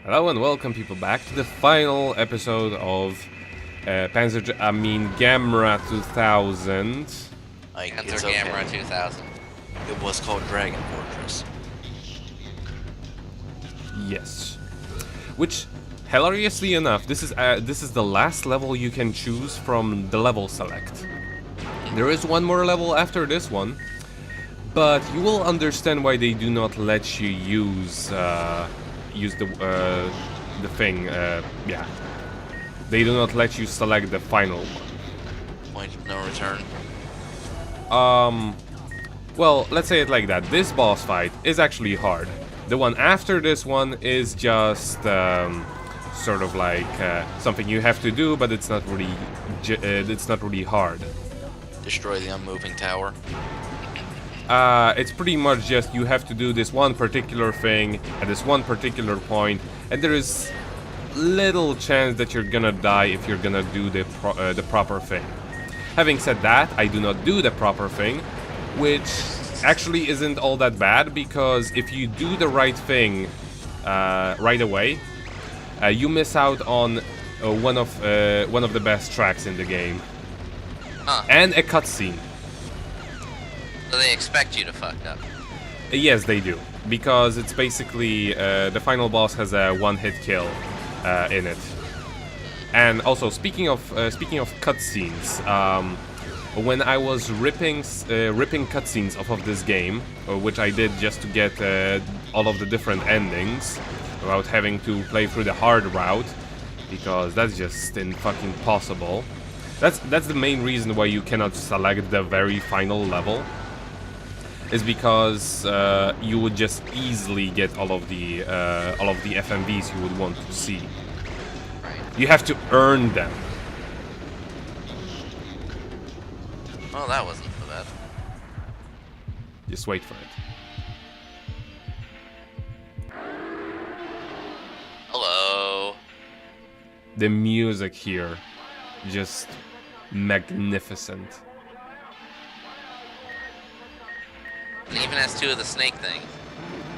Hello and welcome people back to the final episode of Gamera 2000. It's okay. Gamera 2000. It was called Dragon Fortress. Yes. Which, hilariously enough, this is the last level you can choose from the level select. There is one more level after this one, but you will understand why they do not let you use the thing. Yeah, they do not let you select the final one. Point of no return. Well, let's say it like that. This boss fight is actually hard. The one after this one is just sort of like something you have to do, but it's not really hard. Destroy the unmoving tower. It's pretty much just you have to do this one particular thing at this one particular point, and there is little chance that you're gonna die if you're gonna do the proper thing. Having said that, I do not do the proper thing, which actually isn't all that bad, because if you do the right thing right away, you miss out on one of the best tracks in the game, and a cutscene. So they expect you to fuck up. Yes, they do, because it's basically the final boss has a one-hit kill in it. And also, speaking of cutscenes, when I was ripping cutscenes off of this game, which I did just to get all of the different endings, without having to play through the hard route, because that's just fucking possible. That's the main reason why you cannot select the very final level, is because you would just easily get all of the FMVs you would want to see. You have to earn them. Well, that wasn't so bad. Just wait for it. Hello. The music here, just magnificent. And even has two of the snake things.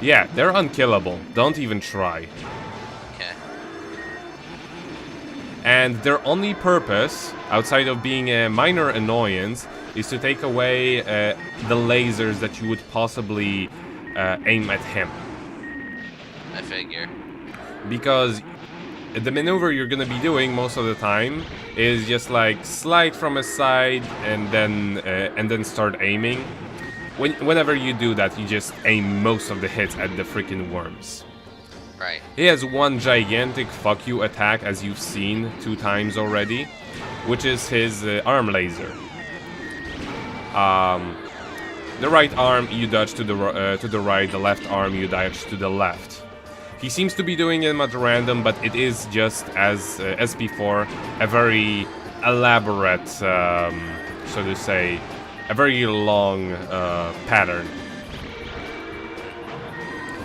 Yeah, they're unkillable. Don't even try. Okay. And their only purpose, outside of being a minor annoyance, is to take away the lasers that you would possibly aim at him. I figure. Because the maneuver you're gonna be doing most of the time is just like slide from a side and then start aiming. Whenever you do that, you just aim most of the hits at the freaking worms. Right. He has one gigantic fuck you attack, as you've seen 2 times already, which is his arm laser. The right arm you dodge to the right, the left arm you dodge to the left. He seems to be doing them at random, but it is just as before, a very elaborate, so to say, a very long pattern.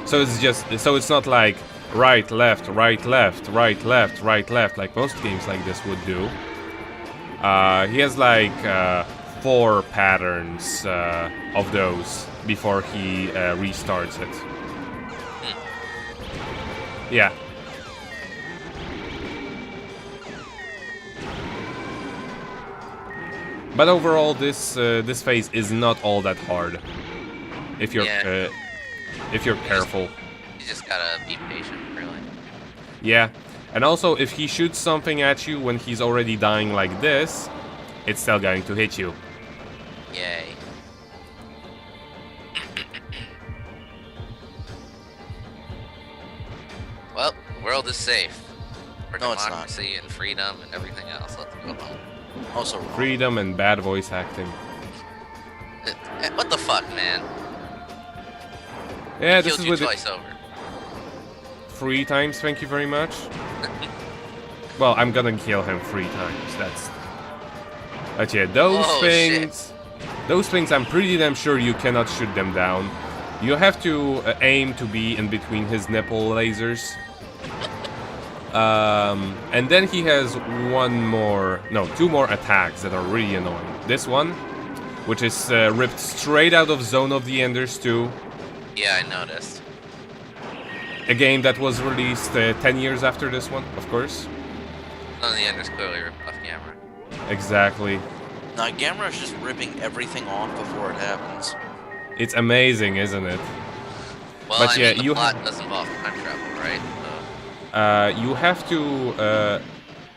So it's not like right, left, right, left, right, left, right, left, like most games like this would do. He has like 4 patterns of those before he restarts it. Yeah. But overall, this phase is not all that hard if you're careful. You just gotta be patient, really. Yeah, and also if he shoots something at you when he's already dying like this, it's still going to hit you. Yay. Well, the world is safe. For No, it's not. democracy and freedom and everything else. Let's go home. Also wrong. Freedom and bad voice acting. What the fuck, man? Yeah, I this killed is you with twice over. 3 times, thank you very much. Well, I'm gonna kill him 3 times, But yeah, those things I'm pretty damn sure you cannot shoot them down. You have to aim to be in between his nipple lasers. And then he has 2 more attacks that are really annoying. This one, which is ripped straight out of Zone of the Enders 2. Yeah, I noticed. A game that was released 10 years after this one, of course. None of the enders clearly rip off Gamera. No, Exactly. Gamera's just ripping everything off before it happens. It's amazing, isn't it? Well, But I yeah, mean, the you plot does involve time travel, right? You have to,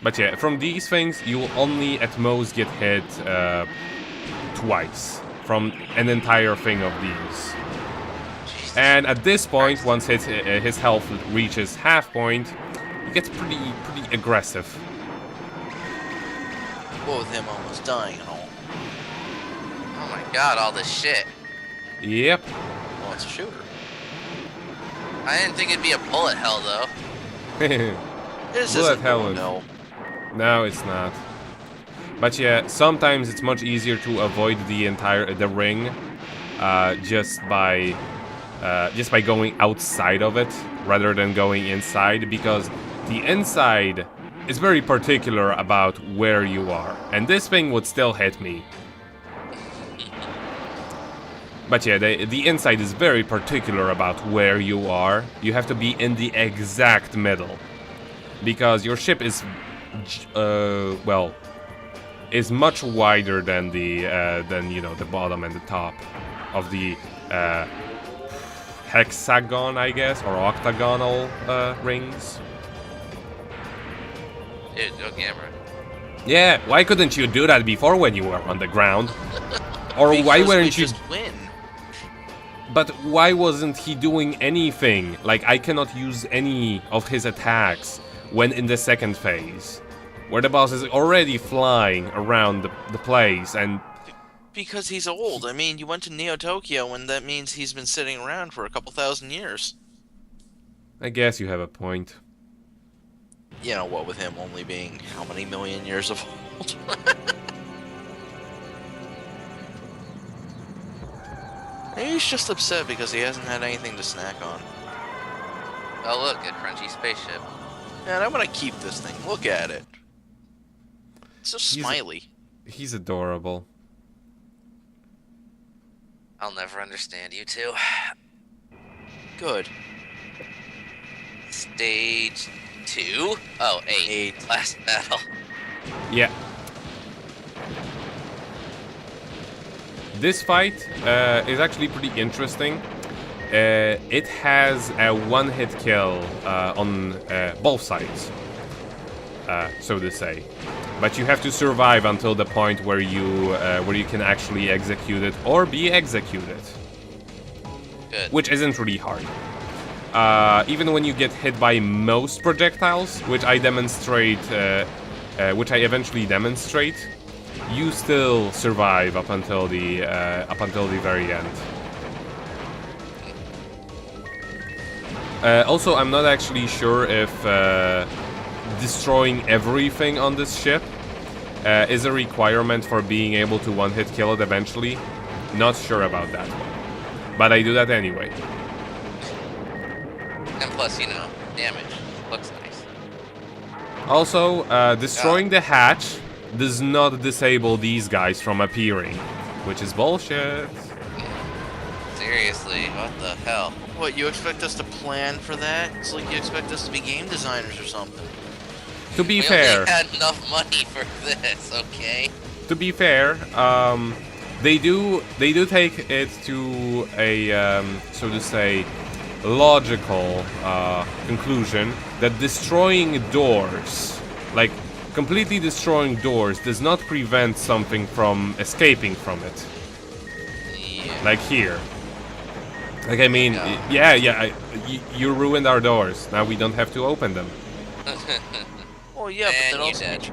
but yeah, from these things, you will only at most get hit twice from an entire thing of these. Jesus. And at this point, once his health reaches half point, it gets pretty aggressive. Well, with him almost dying and all. Oh my god, all this shit. Yep. Well, it's a shooter. I didn't think it'd be a bullet hell, though. This Bullet isn't hell going is- no. No, it's not. But yeah, sometimes it's much easier to avoid the ring just by going outside of it rather than going inside, because the inside is very particular about where you are, and this thing would still hit me. But yeah, the inside is very particular about where you are. You have to be in the exact middle, because your ship is, well, is much wider than the the bottom and the top of the hexagon, I guess, or octagonal rings. Dude, no Gamera. Yeah, why couldn't you do that before when you were on the ground? Or why Because we weren't you? just win. But why wasn't he doing anything? Like, I cannot use any of his attacks when in the second phase, where the boss is already flying around the place, and Because he's old. I mean, you went to Neo Tokyo, and that means he's been sitting around for a couple thousand years. I guess you have a point. You know, what with him only being how many million years of old? Maybe he's just upset because he hasn't had anything to snack on. Oh look, a crunchy spaceship. Man, I want to keep this thing. Look at it. It's so smiley. He's adorable. I'll never understand you two. Good. Stage 2? Oh, 8. 8. Last battle. Yeah. This fight is actually pretty interesting. It has a one-hit kill on both sides, so to say. But you have to survive until the point where you can actually execute it or be executed. Good. Which isn't really hard. Even when you get hit by most projectiles, which I demonstrate, which I eventually demonstrate, you still survive up until the very end. Also, I'm not actually sure if destroying everything on this ship is a requirement for being able to one-hit kill it eventually. Not sure about that one, but I do that anyway. And plus, you know, damage. Looks nice. Also, destroying the hatch does not disable these guys from appearing, which is bullshit. Seriously, what the hell? What, you expect us to plan for that? It's like you expect us to be game designers or something. To be We fair, only had enough money for this, okay? to be fair, they do take it to a so to say logical conclusion that destroying doors, like completely destroying doors, does not prevent something from escaping from it. Yeah. Like here. Like, I mean, you ruined our doors. Now we don't have to open them. Well, yeah, but And then you also dead.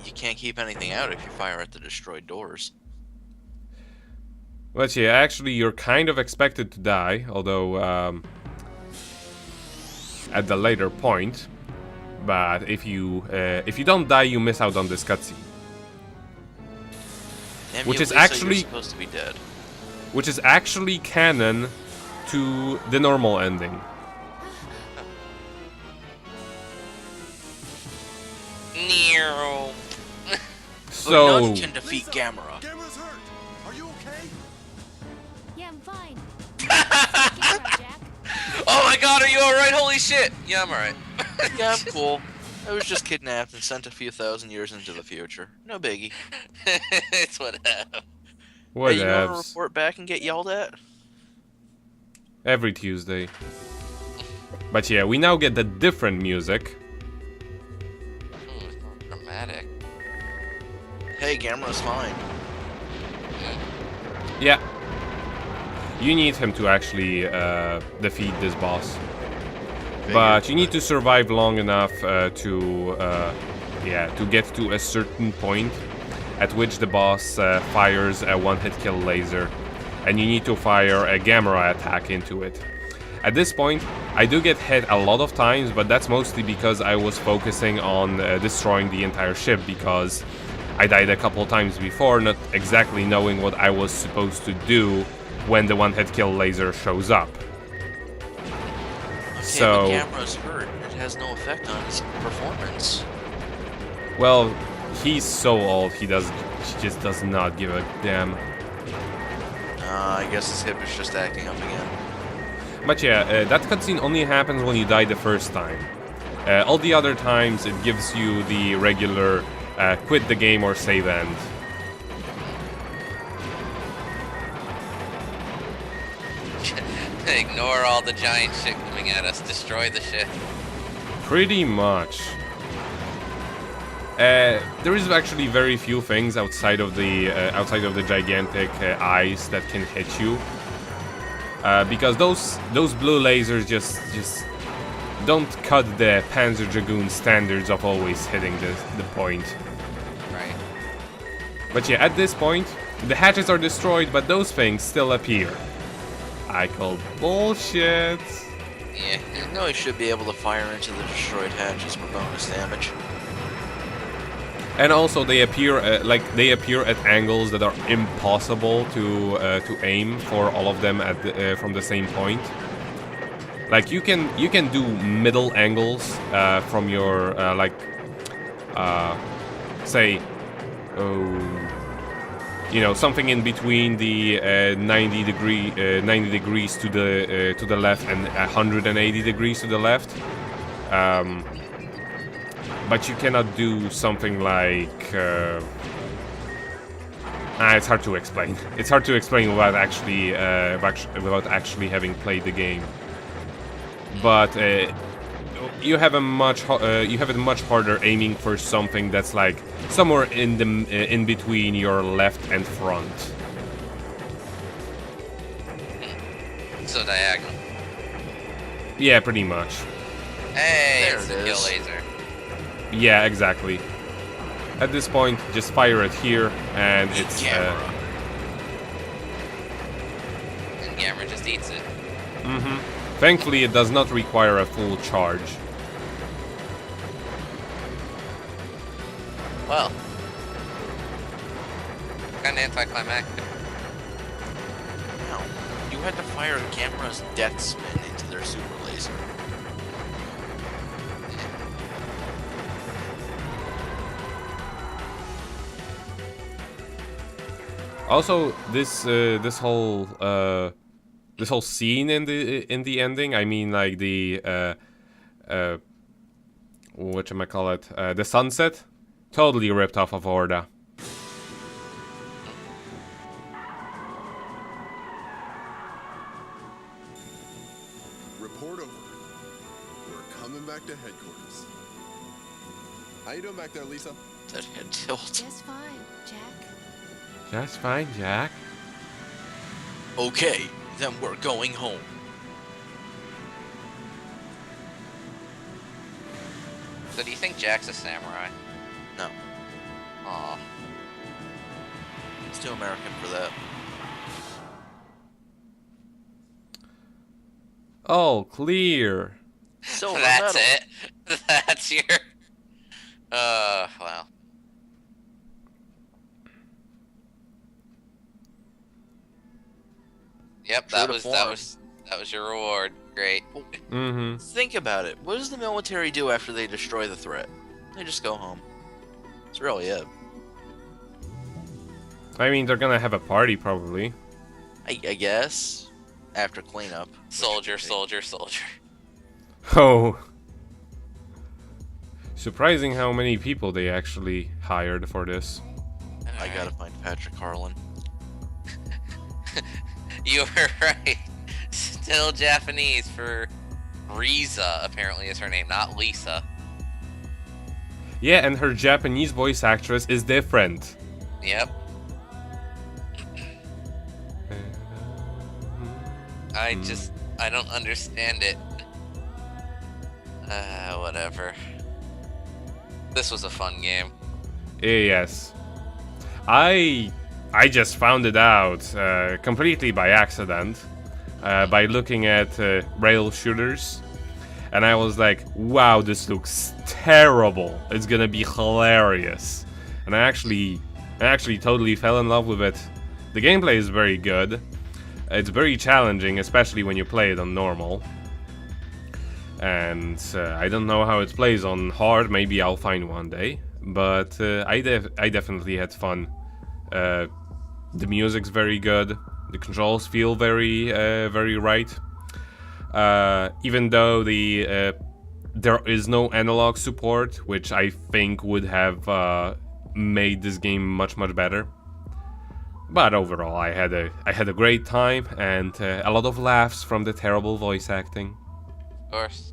you can't keep anything out if you fire at the destroyed doors. But yeah, actually, you're kind of expected to die, although at the later point. But if you don't die, you miss out on this cutscene, Damn Which you, is Lisa, actually- you're supposed to be dead. which is actually canon to the normal ending. Nero. But So none can defeat Gamera. Gamera's hurt. Are you okay? Yeah, I'm fine. Gamera, Jack. Oh my god, are you alright? Holy shit! Yeah, I'm alright. Yeah, I'm cool. I was just kidnapped and sent a few thousand years into the future. No biggie. It's what happened. What Hey, you want to evs? report back and get yelled at? Every Tuesday. But yeah, we now get the different music. Ooh, it's more dramatic. Hey, Gamera's fine. Yeah. You need him to actually defeat this boss. But you need to survive long enough to get to a certain point at which the boss fires a one-hit kill laser, and you need to fire a Gamera attack into it. At this point, I do get hit a lot of times, but that's mostly because I was focusing on destroying the entire ship, because I died a couple times before, not exactly knowing what I was supposed to do when the one-hit kill laser shows up. Okay, So, but Gamera's hurt. It has no effect on his performance. well, he's so old, he just does not give a damn. I guess his hip is just acting up again. But yeah, that cutscene only happens when you die the first time. All the other times it gives you the regular quit the game or save end. Ignore all the giant shit coming at us. Destroy the shit. Pretty much. There is actually very few things outside of the gigantic eyes that can hit you, because those blue lasers just don't cut the Panzer Dragoon standards of always hitting the point. Right. But yeah, at this point, the hatches are destroyed, but those things still appear. I call bullshit. Yeah. You know he should be able to fire into the destroyed hatches for bonus damage. And also they appear at angles that are impossible to aim for all of them from the same point. Like you can do middle angles from your say, something in between the 90 degrees to the left and 180 degrees to the left. But you cannot do something like... it's hard to explain. It's hard to explain without actually having played the game. But you have it much harder aiming for something that's like somewhere in between your left and front. So diagonal. Yeah, pretty much. Hey, There it's it a kill is. laser. Yeah, exactly. At this point, just fire it here, and it's... Gamera. And Gamera just eats it. Thankfully, it does not require a full charge. Well. Kinda anticlimactic. No, you had to fire Gamera's death spin into their super laser. Also, this whole scene in the ending, I mean, like the whatchamacallit, the sunset, totally ripped off of Horda. Report over. We're coming back to headquarters. How you doing back there, Lisa? That head tilt. Just fine, Jack. Just fine, Jack. Okay, then we're going home. So do you think Jack's a samurai? No, Aw. it's too American for that. All clear. Silver That's medal. it? That's your... well. Yep, True that to was form. your reward. Great. Mm-hmm. Think about it. What does the military do after they destroy the threat? They just go home. That's really it. I mean, they're gonna have a party, probably. I guess. after cleanup. Soldier, soldier, soldier. Oh. Surprising how many people they actually hired for this. I gotta find Patrick Harlan. You were right. Still Japanese for Riza, apparently is her name, not Lisa. Yeah, and her Japanese voice actress is different. Yep. I don't understand it. Whatever. This was a fun game. Yes. I just found it out completely by accident by looking at rail shooters, and I was like, wow, this looks terrible. It's gonna be hilarious. And I actually totally fell in love with it. The gameplay is very good. It's very challenging, especially when you play it on normal. And I don't know how it plays on hard. Maybe I'll find one day. But I definitely had fun. The music's very good. The controls feel very right. Even though there is no analog support, which I think would have made this game much better. But overall, I had a great time and a lot of laughs from the terrible voice acting. Of course.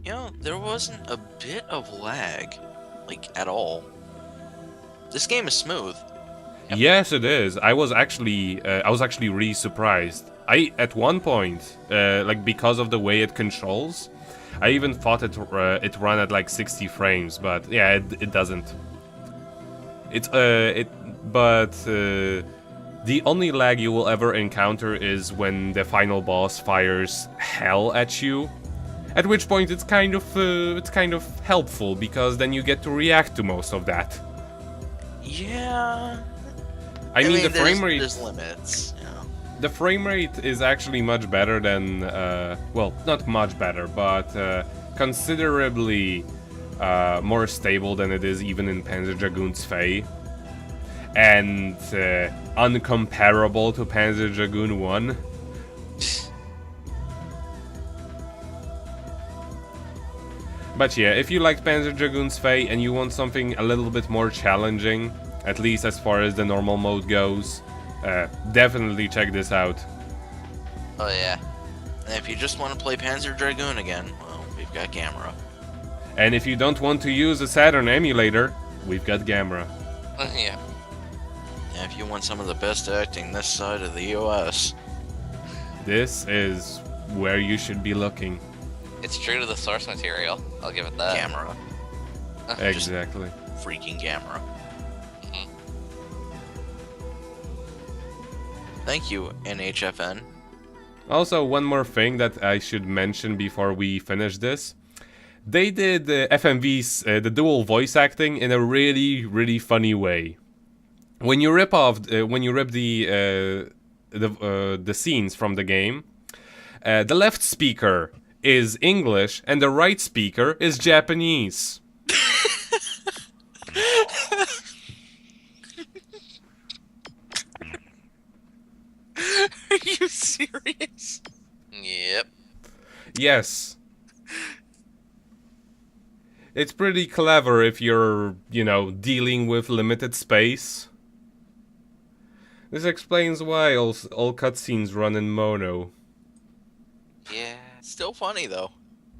You know, there wasn't a bit of lag, like, at all. This game is smooth. Yep. Yes, it is. I was actually really surprised. At one point, like because of the way it controls, I even thought it ran at like 60 frames, but yeah, it doesn't. But the only lag you will ever encounter is when the final boss fires hell at you. At which point it's kind of helpful because then you get to react to most of that. Yeah. I mean the frame rate. There's limits. Yeah. The frame rate is actually much better than well, not much better, but considerably more stable than it is even in Panzer Dragoon's Fae. And uncomparable to Panzer Dragoon 1. But yeah, if you liked Panzer Dragoon's Fae and you want something a little bit more challenging, at least as far as the normal mode goes, definitely check this out. Oh yeah. And if you just want to play Panzer Dragoon again, well, we've got Gamera. And if you don't want to use a Saturn emulator, we've got Gamera. Yeah. And if you want some of the best acting this side of the US, This is where you should be looking. It's true to the source material. I'll give it that. Gamera. Exactly. Freaking Gamera. Thank you, NHFN. Also, one more thing that I should mention before we finish this. They did FMV's the dual voice acting in a really funny way. When you rip the scenes from the game, the left speaker is English and the right speaker is Japanese. Are you serious? Yep. Yes. It's pretty clever if you're, dealing with limited space. This explains why all cutscenes run in mono. Yeah. Still funny, though.